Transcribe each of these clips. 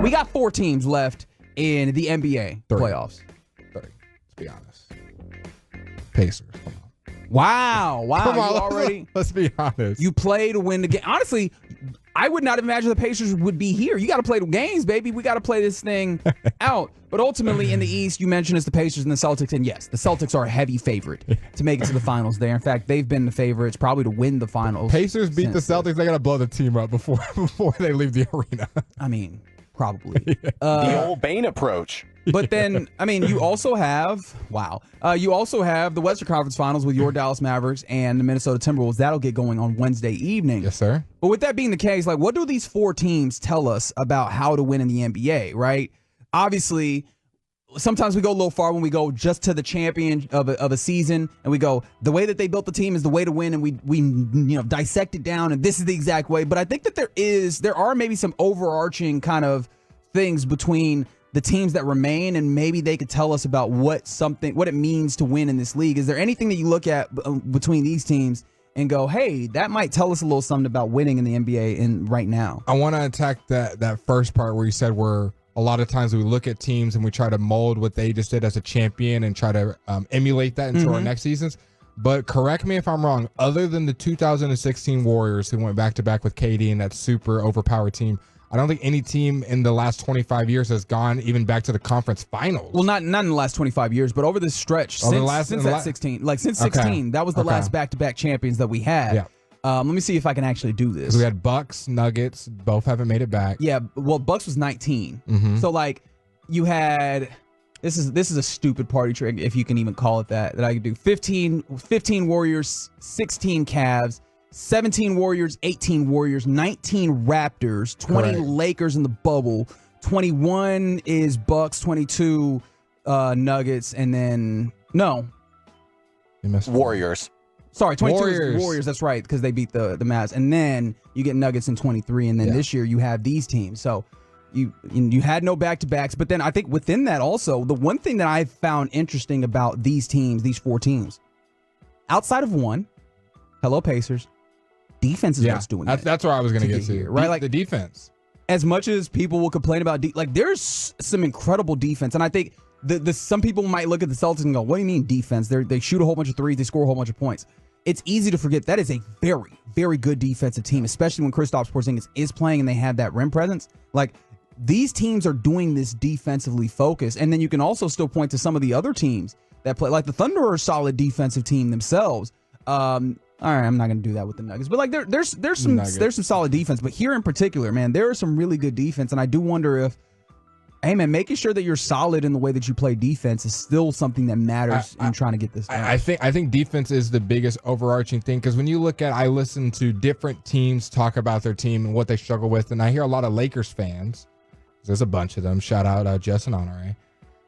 We got 4 teams left in the NBA playoffs. 3. Let's be honest. Pacers. Come on. Wow. Come on, You already. let's be honest. You play to win the game. Honestly, I would not imagine the Pacers would be here. You got to play the games, baby. We got to play this thing out. But ultimately, in the East, you mentioned it's the Pacers and the Celtics. And yes, the Celtics are a heavy favorite to make it to the finals there. In fact, they've been the favorites probably to win the finals. Pacers beat the Celtics. They got to blow the team up before they leave the arena. I mean, probably. The old Bane approach. But then, I mean, you also have, you also have the Western Conference Finals with your Dallas Mavericks and the Minnesota Timberwolves. That'll get going on Wednesday evening. Yes, sir. But with that being the case, like, what do these 4 teams tell us about how to win in the NBA, right? Obviously, sometimes we go a little far when we go just to the champion of a season, and we go, the way that they built the team is the way to win, and we dissect it down, and this is the exact way. But I think that there are maybe some overarching kind of things between the teams that remain, and maybe they could tell us about what it means to win in this league. Is there anything that you look at between these teams and go, hey, that might tell us a little something about winning in the NBA right now? I want to attack that first part where you said a lot of times we look at teams and we try to mold what they just did as a champion and try to emulate that into our next seasons. But correct me if I'm wrong, other than the 2016 Warriors who went back-to-back with KD and that super overpowered team, I don't think any team in the last 25 years has gone even back to the conference finals. Well, not in the last 25 years, but over this stretch since 16, that was the last back-to-back champions that we had. Yeah. Let me see if I can actually do this. We had Bucks, Nuggets, both haven't made it back. Yeah, well, Bucks was 19. So like you had this is a stupid party trick, if you can even call it that I could do. 15 Warriors, 16 Cavs, 17 Warriors, 18 Warriors, 19 Raptors, 20 Lakers in the bubble, 21 is Bucks, 22 Nuggets, and then Warriors. Sorry, 22 is Warriors. That's right, because they beat the Mavs, and then you get Nuggets in 23, and then this year you have these teams. So you had no back-to-backs, but then I think within that also, the one thing that I found interesting about these teams, these 4 teams, outside of one, hello Pacers, defense is what's doing it. That's where I was going to get to. Here, right? Like the defense. As much as people will complain about, there's some incredible defense, and I think some people might look at the Celtics and go, "What do you mean defense? They shoot a whole bunch of threes, they score a whole bunch of points." It's easy to forget that is a very, very good defensive team, especially when Kristaps Porzingis is playing and they have that rim presence. Like, these teams are doing this defensively focused, and then you can also still point to some of the other teams that play. Like the Thunder are a solid defensive team themselves. All right, I'm not going to do that with the Nuggets, but like there's some solid defense. But here in particular, man, there is some really good defense, and I do wonder if, hey man, making sure that you're solid in the way that you play defense is still something that matters in trying to get this done. I think defense is the biggest overarching thing, because when you look at, I listen to different teams talk about their team and what they struggle with, and I hear a lot of Lakers fans. There's a bunch of them. Shout out Jess and Honore.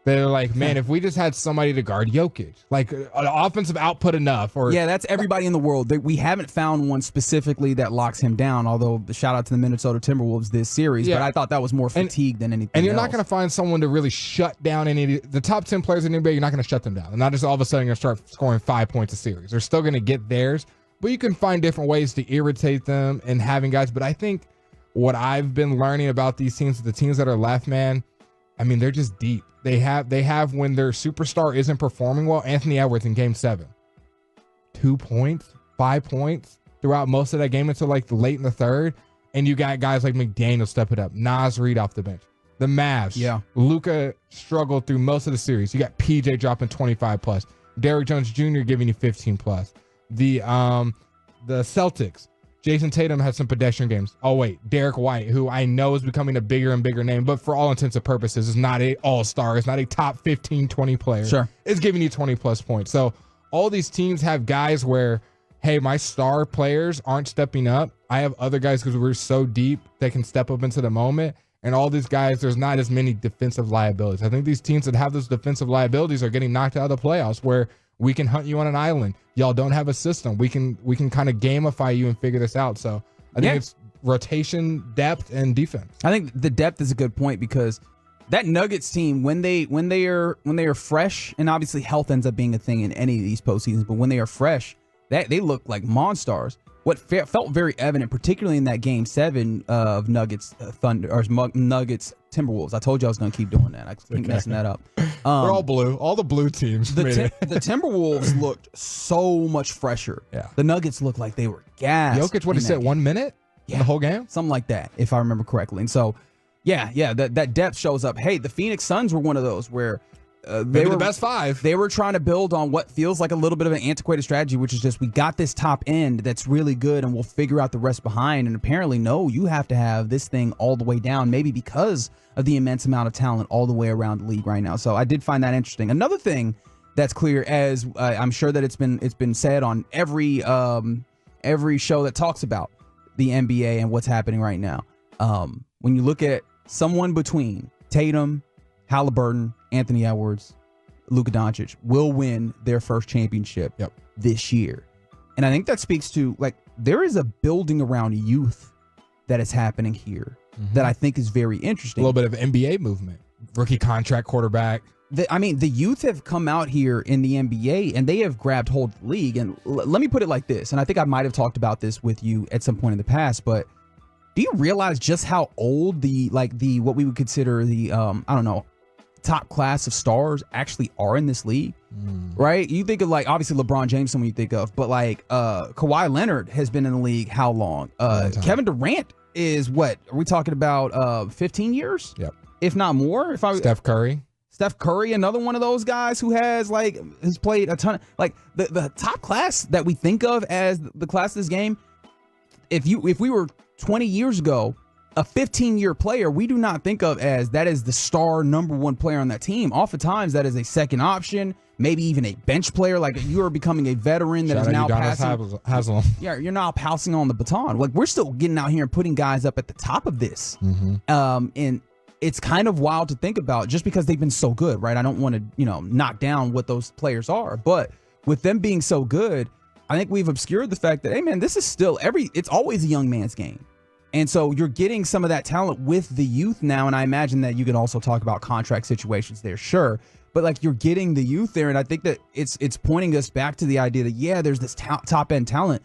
They're like, man, if we just had somebody to guard Jokic, like an offensive output enough. Yeah, that's everybody in the world. We haven't found one specifically that locks him down, although shout out to the Minnesota Timberwolves this series. Yeah. But I thought that was more fatigue than anything And you're else. not going to find someone to really shut down any of the top 10 players in the NBA. You're not going to shut them down. They're not just all of a sudden going to start scoring 5 points a series. They're still going to get theirs, but you can find different ways to irritate them and having guys. But I think what I've been learning about these teams, the teams that are left, man, I mean, they're just deep. They have when their superstar isn't performing well. Anthony Edwards in Game 7, 2 points, 5 points throughout most of that game until like late in the third, and you got guys like McDaniel stepping up, Naz Reid off the bench. The Mavs, Luka struggled through most of the series. You got PJ dropping 25 plus, Derrick Jones Jr. giving you 15 plus. The Celtics, Jason Tatum had some pedestrian games. Oh, wait, Derek White, who I know is becoming a bigger and bigger name, but for all intents and purposes is not a all-star. It's not a top 15, 20 player. Sure. It's giving you 20-plus points. So all these teams have guys where, hey, my star players aren't stepping up. I have other guys because we're so deep that can step up into the moment. And all these guys, there's not as many defensive liabilities. I think these teams that have those defensive liabilities are getting knocked out of the playoffs, where we can hunt you on an island. Y'all don't have a system. We can kind of gamify you and figure this out. So I think it's rotation, depth, and defense. I think the depth is a good point, because that Nuggets team, when they are fresh, and obviously health ends up being a thing in any of these postseasons, but when they are fresh, they look like monsters. what felt very evident, particularly in that Game 7 of Nuggets Thunder or Nuggets Timberwolves. I told you I was going to keep doing that. I keep messing that up. They're all blue. All the blue teams. The Timberwolves looked so much fresher. Yeah. The Nuggets looked like they were gassed. Jokic, what he said, 1 minute in the whole game? Something like that, if I remember correctly. And so, that depth shows up. Hey, the Phoenix Suns were one of those where they were the best 5. They were trying to build on what feels like a little bit of an antiquated strategy, which is just we got this top end that's really good and we'll figure out the rest behind. And apparently, no, you have to have this thing all the way down, maybe because of the immense amount of talent all the way around the league right now. So I did find that interesting. Another thing that's clear, as I'm sure that it's been said on every show that talks about the NBA and what's happening right now. When you look at someone between Tatum, Halliburton, Anthony Edwards, Luka Doncic will win their first championship this year. And I think that speaks to, like, there is a building around youth that is happening here that I think is very interesting. A little bit of NBA movement. Rookie contract quarterback. The youth have come out here in the NBA and they have grabbed hold of the league. And let me put it like this, and I think I might have talked about this with you at some point in the past, but do you realize just how old what we would consider the top class of stars actually are in this league, right? You think of, like, obviously LeBron James, someone you think of, but like Kawhi Leonard has been in the league how long? Kevin Durant is what? Are we talking about 15 years? Yep. If not more. Steph Curry, another one of those guys who has played a ton. Like the top class that we think of as the class of this game, if we were 20 years ago, a 15-year player, we do not think of as that is the star number one player on that team. Oftentimes, that is a second option, maybe even a bench player. Like, you are becoming a veteran that is now passing. Yeah, you're now passing on the baton. Like, we're still getting out here and putting guys up at the top of this. And it's kind of wild to think about just because they've been so good, right? I don't want to, knock down what those players are. But with them being so good, I think we've obscured the fact that, hey, man, this is still it's always a young man's game. And so you're getting some of that talent with the youth now, and I imagine that you can also talk about contract situations there, sure. But, like, you're getting the youth there, and I think that it's pointing us back to the idea that, there's this top-end talent.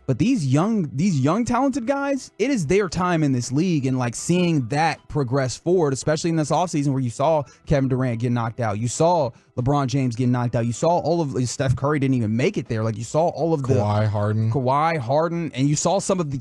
But these young talented guys, it is their time in this league, and, like, seeing that progress forward, especially in this offseason where you saw Kevin Durant get knocked out. You saw LeBron James get knocked out. You saw all of Steph Curry didn't even make it there. Like, you saw all of Kawhi Harden, and you saw some of the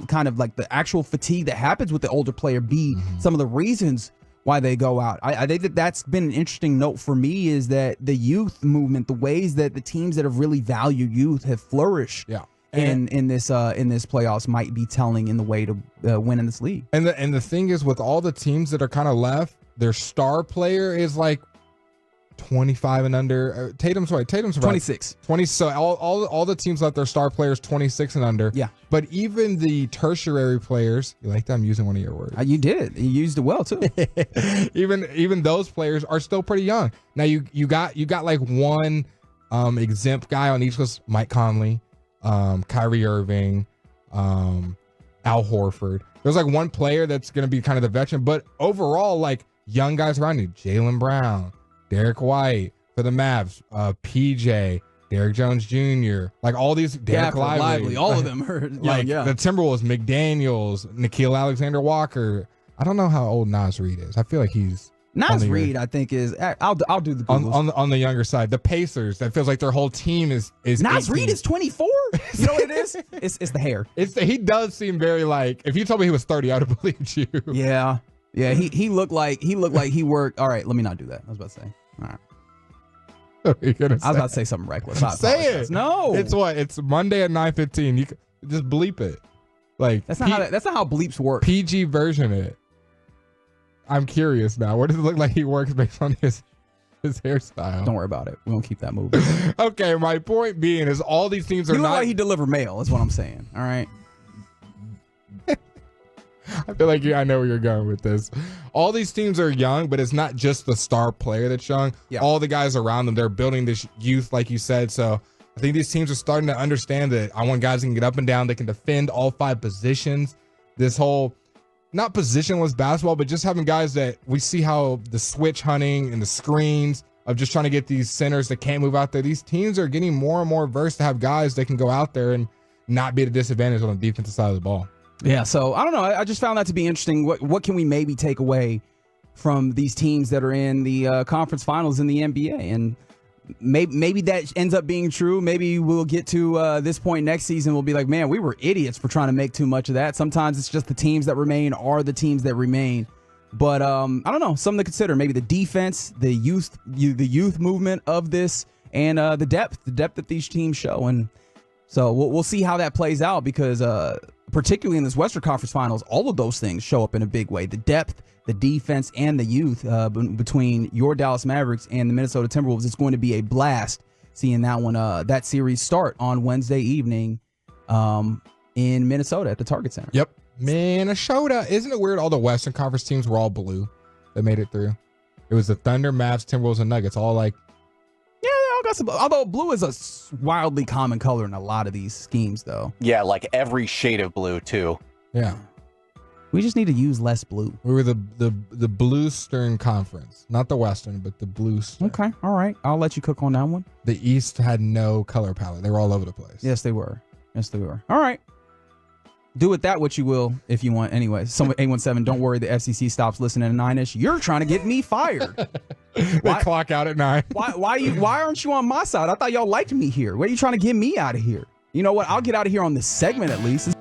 kind of like the actual fatigue that happens with the older player be some of the reasons why they go out. I think that's been an interesting note for me, is that the youth movement, the ways that the teams that have really valued youth have flourished. Yeah. In this playoffs might be telling in the way to win in this league. And the thing is, with all the teams that are kind of left, their star player is like 25 and under. Tatum's 26. 20. So all the teams left, their star players 26 and under. Yeah. But even the tertiary players, you like that? I'm using one of your words. You did. You used it well too. even those players are still pretty young. Now you got like one exempt guy on each list: Mike Conley, Kyrie Irving, Al Horford. There's like one player that's going to be kind of the veteran, but overall, like, young guys around you: Jaylen Brown, Derek White for the Mavs, PJ, Derek Jones Jr., like all these, Derek Lively, all of them are young, like the Timberwolves, McDaniels, Nickeil Alexander-Walker. I don't know how old Naz Reid is. I feel like he's Naz Reid, I think, is I'll do the Googles. on the younger side. The Pacers, that feels like their whole team is Naz Reid is 24. You know what it is? It's the hair. He does seem very, like, if you told me he was 30, I would have believed you. Yeah. He looked like he worked. All right, let me not do that. I was about to say. All right. What are you gonna say? I was about to say something reckless. Say it. No. It's Monday at 9:15. You can just bleep it. Like, that's not how bleeps work. PG version it. I'm curious now. What does it look like he works based on his hairstyle? Don't worry about it. We won't keep that moving. Okay, my point being is all these teams are he not. Like he deliver mail is what I'm saying. All right. I feel like I know where you're going with this. All these teams are young, but it's not just the star player that's young. Yeah. All the guys around them, they're building this youth, like you said. So I think these teams are starting to understand that I want guys who can get up and down. They can defend all 5 positions. This whole, not positionless basketball, but just having guys that we see how the switch hunting and the screens of just trying to get these centers that can't move out there. These teams are getting more and more versed to have guys that can go out there and not be at a disadvantage on the defensive side of the ball. Yeah, so I don't know. I just found that to be interesting. What can we maybe take away from these teams that are in the conference finals in the NBA? And maybe that ends up being true. Maybe we'll get to this point next season. We'll be like, man, we were idiots for trying to make too much of that. Sometimes it's just the teams that remain are the teams that remain. But I don't know. Something to consider. Maybe the defense, the youth movement of this, and the depth that these teams show. And so we'll see how that plays out because particularly in this Western Conference Finals, all of those things show up in a big way. The depth, the defense, and the youth between your Dallas Mavericks and the Minnesota Timberwolves. It's going to be a blast seeing that one, that series start on Wednesday evening in Minnesota at the Target Center. Yep. Minnesota. Isn't it weird all the Western Conference teams were all blue that made it through? It was the Thunder, Mavs, Timberwolves, and Nuggets all like. Yeah, they all got some. Although blue is a wildly common color in a lot of these schemes, though. Yeah, like every shade of blue, too. Yeah. We just need to use less blue. We were the Blue Stern Conference, not the Western, but the Blue Stern. Okay, all right. I'll let you cook on that one. The East had no color palette. They were all over the place. Yes, they were. All right. Do with that what you will if you want. Anyway, someone 817. Don't worry, the FCC stops listening at 9ish. You're trying to get me fired. They clock out at 9. Why aren't you on my side? I thought y'all liked me here. Why are you trying to get me out of here? You know what? I'll get out of here on this segment at least.